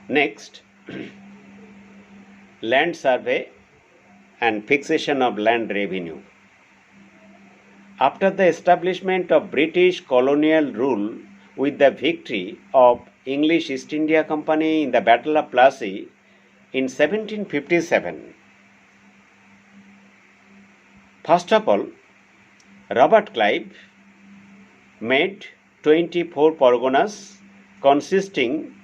Next, land survey and fixation of land revenue. After the establishment of British colonial rule with the victory of English East India Company in the Battle of Plassey in 1757, first of all, Robert Clive made 24 parganas consisting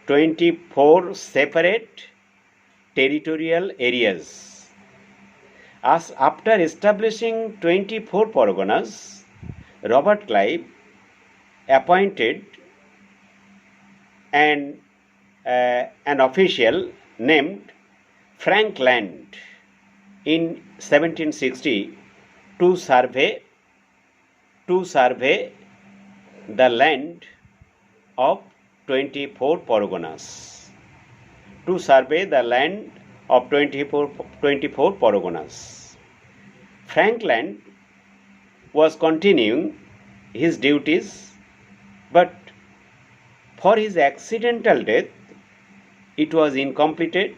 24 separate territorial areas. As after establishing 24 parganas, Robert Clive appointed an official named Frank Land in 1760 to survey the land of 24 parganas. To survey the land of 24 parganas. Frank Land was continuing his duties, but for his accidental death, it was incomplete,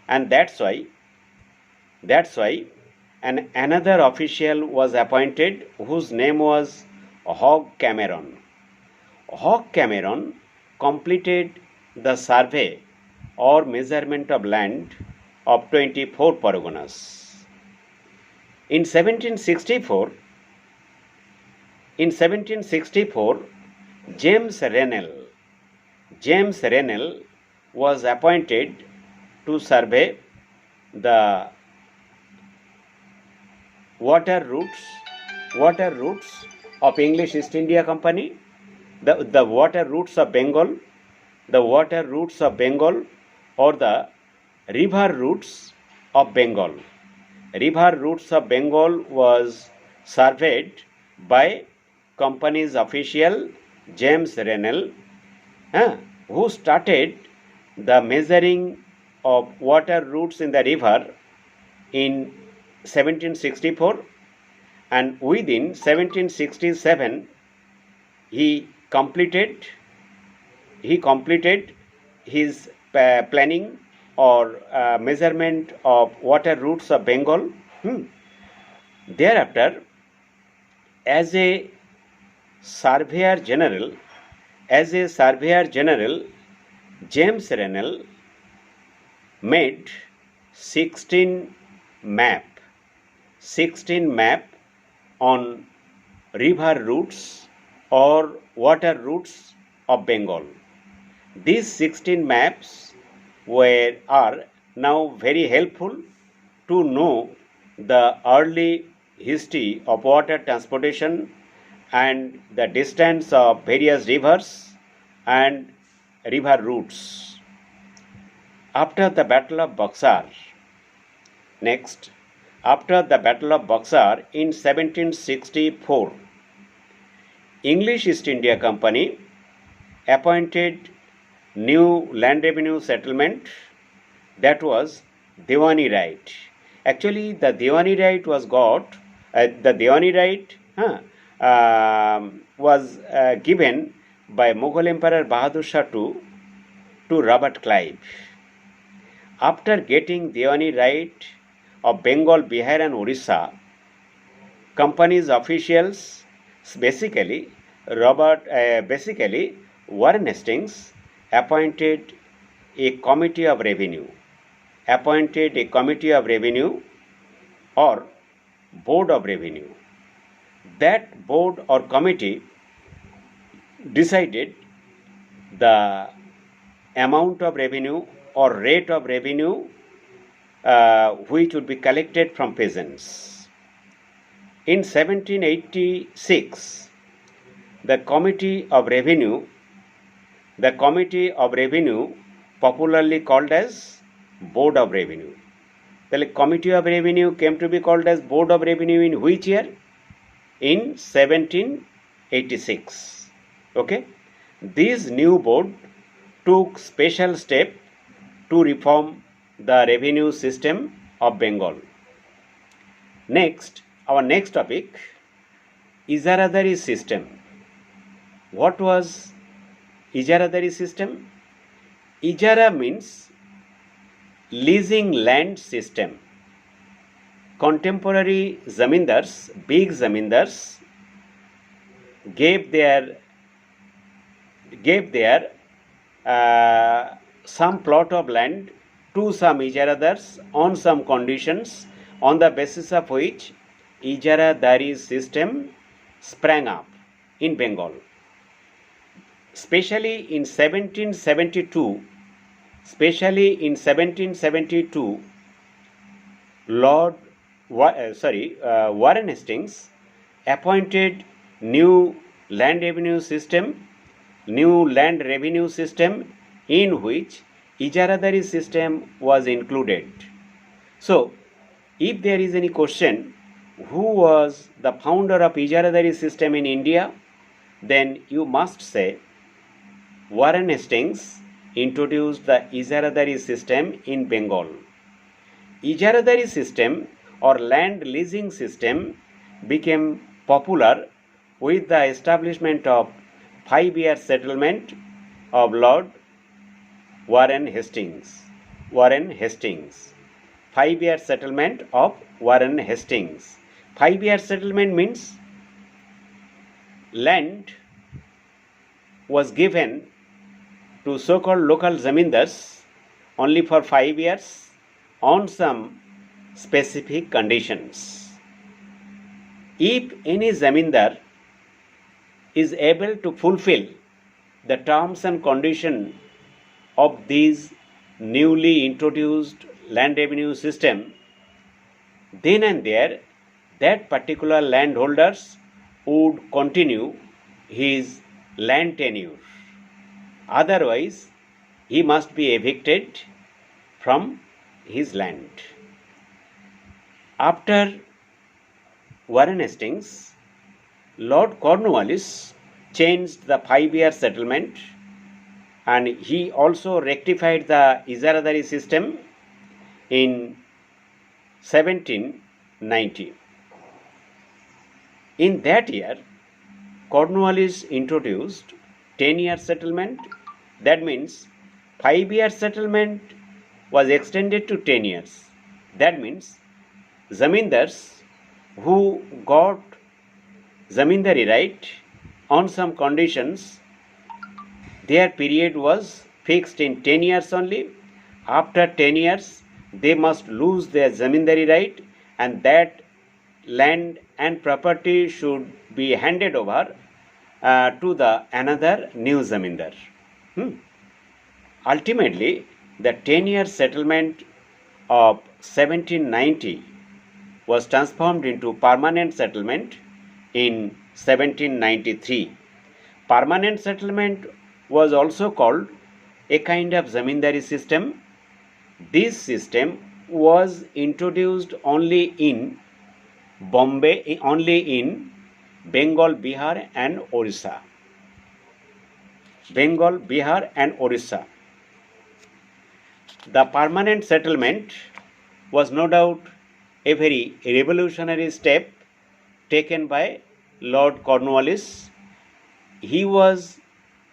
and that's why another official was appointed whose name was Hogg Cameron. Hogg Cameron completed the survey or measurement of land of 24 parganas. In 1764, James Rennell was appointed to survey the water routes of English East India Company, the water routes of Bengal, or the river routes of Bengal. River routes of Bengal was surveyed by company's official James Rennell, who started the measuring of water routes in the river in 1764, and within 1767 he completed his planning or measurement of water routes of Bengal. Thereafter, as a surveyor general, James Rennell made 16 map on river routes or water routes of Bengal. These 16 maps are now very helpful to know the early history of water transportation and the distance of various rivers and river routes. After the Battle of Buxar, in 1764, English East India Company appointed new land revenue settlement, that was Diwani right. Actually, the Diwani right was given by Mughal Emperor Bahadur Shah to Robert Clive. After getting Diwani right of Bengal, Bihar and Orissa, company's officials, basically Warren Hastings appointed a committee of revenue or board of revenue. That board or committee decided the amount of revenue or rate of revenue which would be collected from peasants. In 1786, the Committee of Revenue, popularly called as Board of Revenue. The Committee of Revenue came to be called as Board of Revenue in which year? In 1786. Okay. This new board took special step to reform the revenue system of Bengal. Next, our next topic, Izaradari system. What was Ijaradari system. Ijara means leasing land system. Contemporary zamindars, big zamindars, gave their some plot of land to some ijaradars on some conditions, on the basis of which Ijaradari system sprang up in Bengal. Especially in 1772, Warren Hastings appointed new land revenue system in which Ijaradari system was included. So, if there is any question, who was the founder of Ijaradari system in India, then you must say Warren Hastings introduced the Ijaradari system in Bengal. Ijaradari system or land leasing system became popular with the establishment of 5-year settlement of Lord Warren Hastings. 5-year settlement of Warren Hastings. 5-year settlement means land was given to so-called local zamindars only for 5 years on some specific conditions. If any zamindar is able to fulfill the terms and conditions of this newly introduced land revenue system, then and there that particular landholders would continue his land tenure. Otherwise, he must be evicted from his land. After Warren Hastings, Lord Cornwallis changed the 5-year settlement, and he also rectified the Ijaradari system in 1790. In that year, Cornwallis introduced 10-year settlement. That means 5-year settlement was extended to 10 years. That means zamindars who got zamindari right on some conditions, their period was fixed in 10 years only. After 10 years, they must lose their zamindari right, and that land and property should be handed over to the another new zamindar. Ultimately, the 10-year settlement of 1790 was transformed into permanent settlement in 1793. Permanent settlement was also called a kind of zamindari system. This system was introduced only in Bombay, only in Bengal, Bihar and Orissa. The permanent settlement was no doubt a very revolutionary step taken by Lord Cornwallis. He was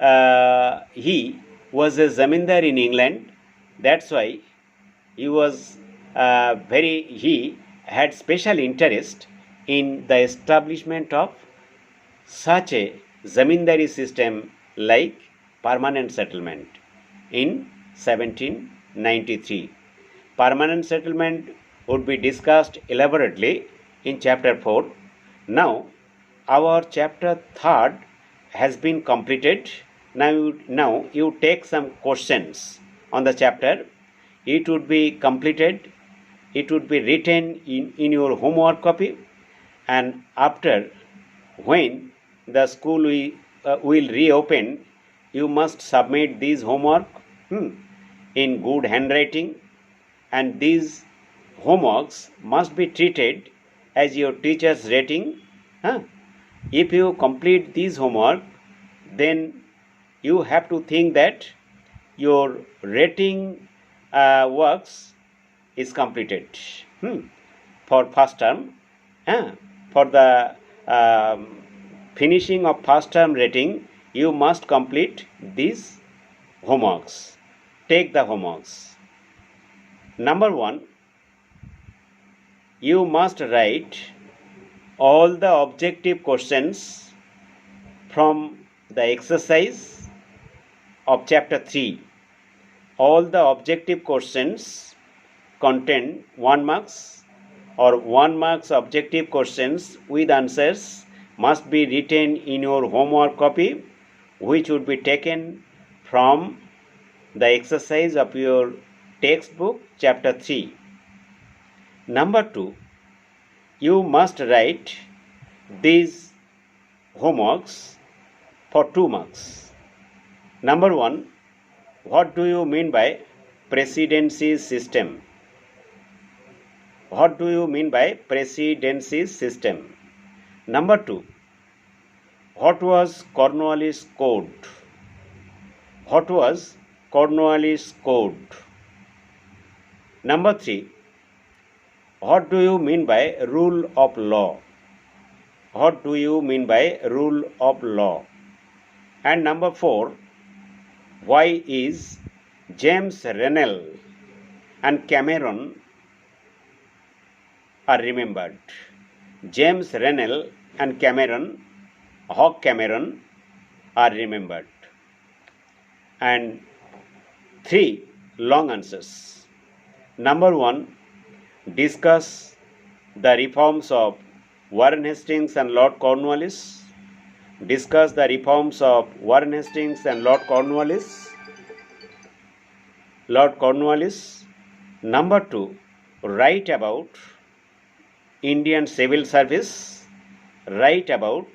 a zamindar in England. That's why he had special interest in the establishment of such a zamindari system like permanent settlement in 1793. Permanent settlement would be discussed elaborately in chapter 4. Now, our chapter 3 has been completed. Now you take some questions on the chapter. It would be completed. It would be written in your homework copy, and after, when the school will reopen, you must submit these homework in good handwriting, and these homeworks must be treated as your teacher's rating. If you complete these homework, then you have to think that your rating works is completed for first term. For the finishing of first term rating, you must complete these homeworks. Take the homeworks. Number 1, you must write all the objective questions from the exercise of chapter 3. All the objective questions contain 1 marks or 1 marks objective questions with answers must be written in your homework copy, which would be taken from the exercise of your textbook chapter 3. Number 2, you must write these homeworks for 2 marks. Number 1, what do you mean by presidency system? What do you mean by presidency system? Number 2, what was Cornwallis Code? What was Cornwallis Code? Number 3, what do you mean by rule of law? What do you mean by rule of law? And number 4, why is James Rennell and Cameron are remembered? James Rennell and Hawk Cameron are remembered. And 3 long answers. Number 1, discuss the reforms of Warren Hastings and Lord Cornwallis. Discuss the reforms of Warren Hastings and Lord Cornwallis. Number 2, write about Indian Civil Service. Write about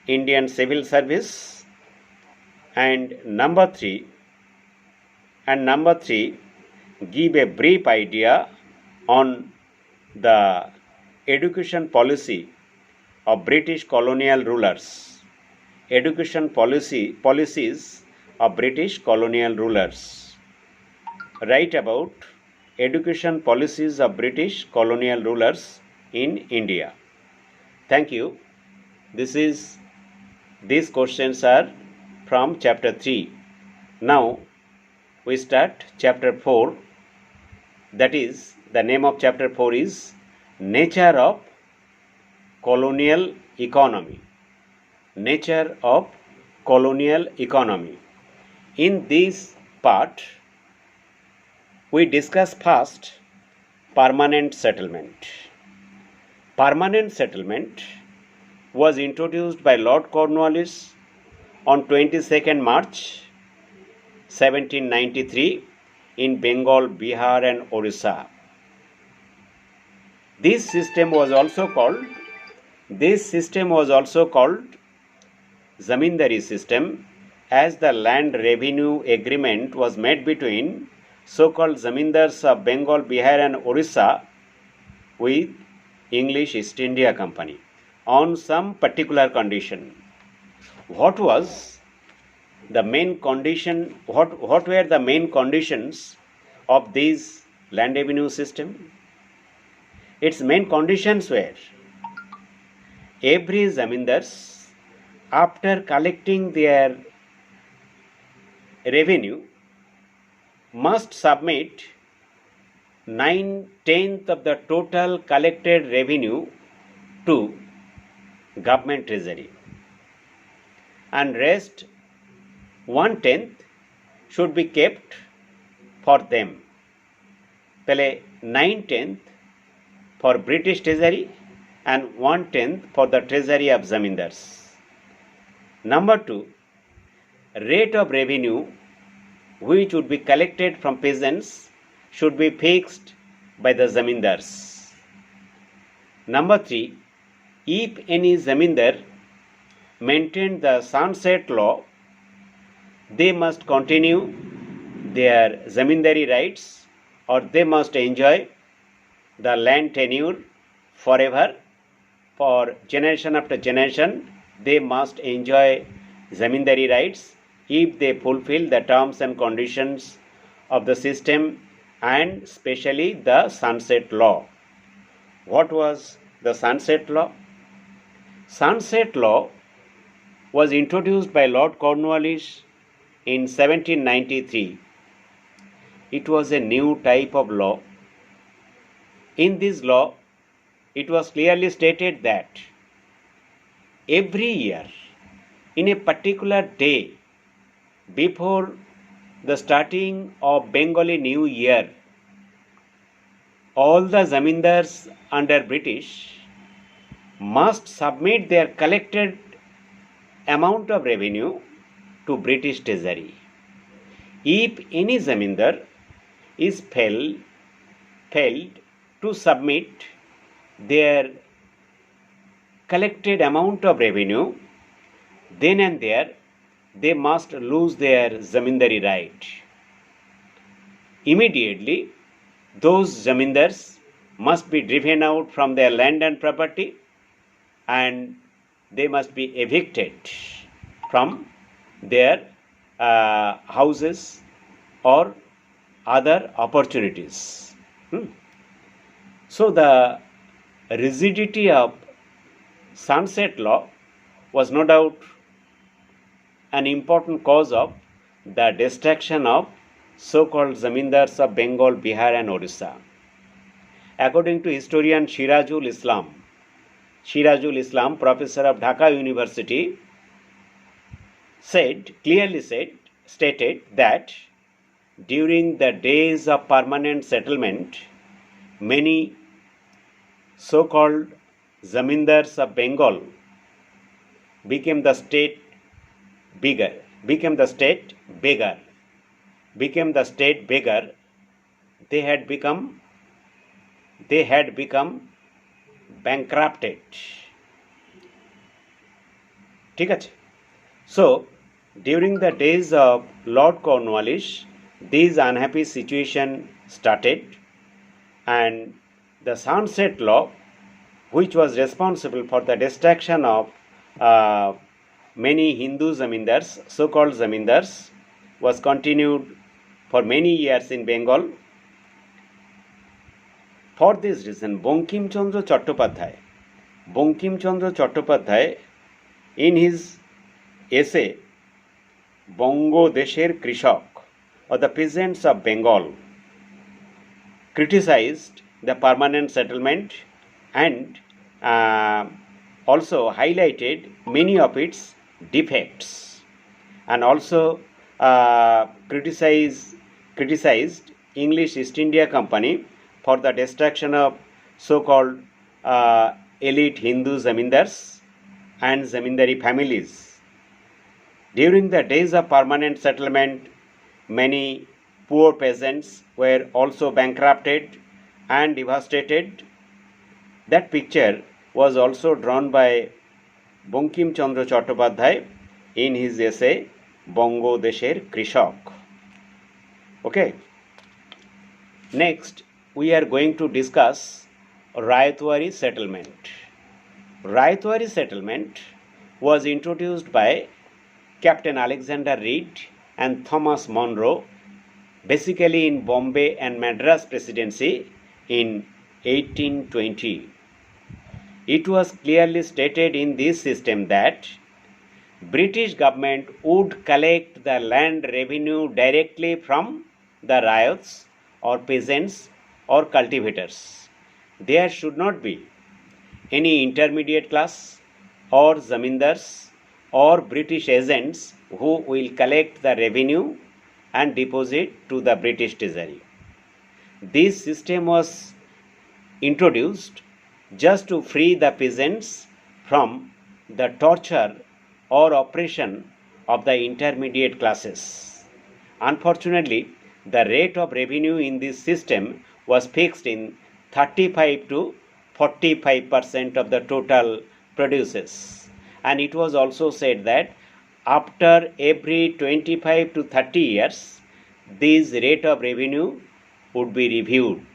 Indian Civil Service. And number 3, give a brief idea on the education policy of British colonial rulers. Education policies of British colonial rulers. Write about education policies of British colonial rulers in India. Thank you. These questions are from chapter 3. Now we start chapter 4. That is, the name of chapter 4 is Nature of Colonial Economy. Nature of Colonial Economy. In this part, we discuss first permanent settlement. Permanent settlement was introduced by Lord Cornwallis on 22nd March 1793 in Bengal, Bihar and Orissa. This system was also called Zamindari system, as the land revenue agreement was made between so-called Zamindars of Bengal, Bihar and Orissa with English East India Company on some particular condition. What were the main conditions of this land revenue system? Its main conditions were: every Zamindars, after collecting their revenue, must submit 9/10 of the total collected revenue to government treasury, and rest 1/10 should be kept for them. Pele 9/10 for British treasury and 1/10 for the treasury of Zamindars. Number 2, rate of revenue which would be collected from peasants should be fixed by the Zamindars. Number 3, if any Zamindar maintained the sunset law, they must continue their Zamindari rights, or they must enjoy the land tenure forever. For generation after generation, they must enjoy Zamindari rights if they fulfill the terms and conditions of the system, and especially the sunset law. What was the sunset law? Sunset law was introduced by Lord Cornwallis in 1793. It was a new type of law. In this law, it was clearly stated that every year, in a particular day, before the starting of Bengali New Year, all the zamindars under British must submit their collected amount of revenue to British Treasury. If any zamindar is failed to submit their collected amount of revenue, then and there they must lose their zamindari right. Immediately, those zamindars must be driven out from their land and property, and they must be evicted from their houses or other opportunities. So the rigidity of sunset law was no doubt an important cause of the destruction of so-called zamindars of Bengal, Bihar and Orissa. According to historian Sirajul Islam, professor of Dhaka University, stated that during the days of permanent settlement, many so-called zamindars of Bengal became the state beggar. They had become bankrupted. ঠিক আছে? So, during the days of Lord Cornwallis, this unhappy situation started, and the sunset law, which was responsible for the destruction of many Hindu zamindars, so-called zamindars, was continued for many years in Bengal. For this reason, Bankim Chandra Chattopadhyay, in his essay Bongo Desher Krishak, or the peasants of Bengal, criticized the permanent settlement and also highlighted many of its defects, and also criticized English East India Company for the destruction of so-called elite Hindu zamindars and zamindari families. During the days of permanent settlement, many poor peasants were also bankrupted and devastated. That picture was also drawn by Bankim Chandra Chattopadhyay in his essay Bongo Desher Krishak. Okay. Next, we are going to discuss Rayatwari settlement. Rayatwari settlement was introduced by Captain Alexander Reed and Thomas Monroe, basically in Bombay and Madras Presidency in 1820. It was clearly stated in this system that British government would collect the land revenue directly from the ryots or peasants or cultivators. There should not be any intermediate class or zamindars or British agents who will collect the revenue and deposit to the British Treasury. This system was introduced just to free the peasants from the torture or oppression of the intermediate classes. Unfortunately, the rate of revenue in this system was fixed in 35 to 45% of the total produces, and it was also said that after every 25 to 30 years, this rate of revenue would be reviewed.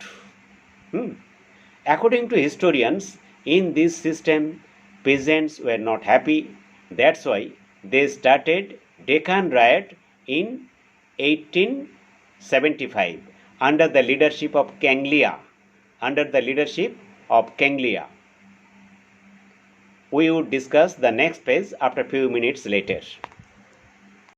According to historians, in this system, peasants were not happy. That's why they started Deccan Riot in 1875 under the leadership of Kanglia. We would discuss the next page after few minutes later.